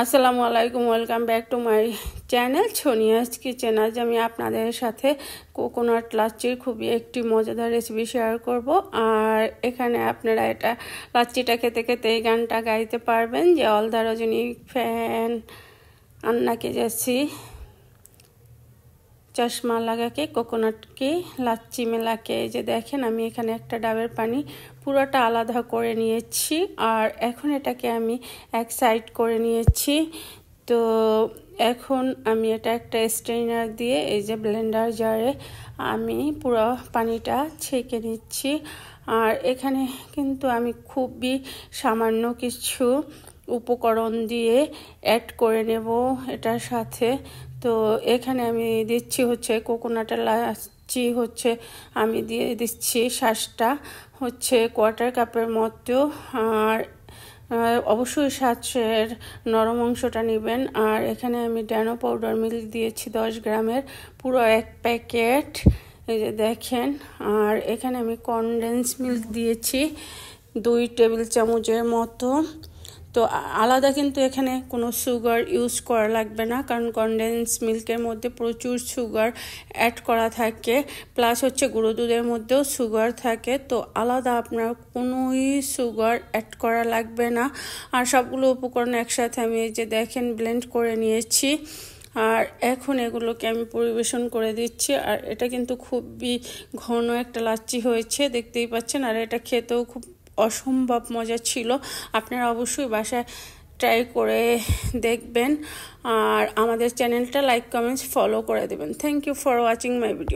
আসসালামু আলাইকুম, welcome back to my channel Sonia's kitchen. আজ আমি আপনাদের সাথে কোকোনাট লাচ্চির খুবই একটি মজাদার রেসিপি শেয়ার করব। আর এখানে আপনারা এটা লাচ্চিটা খেতে খেতে এই গানটা গাইতে পারবেন যে অল দ্য রজনী ফ্যান अन्ना के जैसी चश्मा लगा के कोकोनट की लाच्ची मिला के যে দেখেন আমি এখানে একটা ডাবের পানি পুরোটা আলাদা করে নিয়েছি আর এখন এটাকে আমি এক সাইড করে নিয়েছি। তো এখন আমি এটা একটা স্ট্রেনার দিয়ে এই যে ব্লেন্ডার জারে আমি পুরো পানিটা ছেঁকে নিচ্ছি। আর এখানে কিন্তু আমি খুবই সামান্য কিছু উপকরণ দিয়ে অ্যাড করে নেব এটার সাথে। তো এখানে আমি দিচ্ছি হচ্ছে কোকোনাটের লাচ্ছি হচ্ছে আমি দিয়ে দিচ্ছি শাঁসটা হচ্ছে কোয়ার্টার কাপের মতো। আর অবশ্যই শাঁসের নরম অংশটা নেবেন। আর এখানে আমি ড্যানো পাউডার মিল্ক দিয়েছি 10 গ্রামের পুরো এক প্যাকেট, এই যে দেখেন। আর এখানে আমি কনডেন্স মিল্ক দিয়েছি 2 টেবিল চামচের মতো। তো আলাদা কিন্তু এখানে কোনো সুগার ইউজ করা লাগবে না, কারণ কনডেন্স মিল্কের মধ্যে প্রচুর সুগার অ্যাড করা থাকে, প্লাস হচ্ছে গুঁড়ো দুধের মধ্যেও সুগার থাকে। তো আলাদা আপনার কোনোই সুগার অ্যাড করা লাগবে না। আর সবগুলো উপকরণ একসাথে আমি এই যে দেখেন ব্লেন্ড করে নিয়েছি। আর এখন এগুলোকে আমি পরিবেশন করে দিচ্ছি। আর এটা কিন্তু খুবই ঘন একটা লাচ্ছি হয়েছে, দেখতেই পাচ্ছেন। আর এটা খেতেও খুব অসম্ভব মজা ছিল। আপনারা অবশ্যই বাসায় ট্রাই করে দেখবেন। আর আমাদের চ্যানেলটা লাইক কমেন্টস ফলো করে দেবেন। Thank you for watching my video.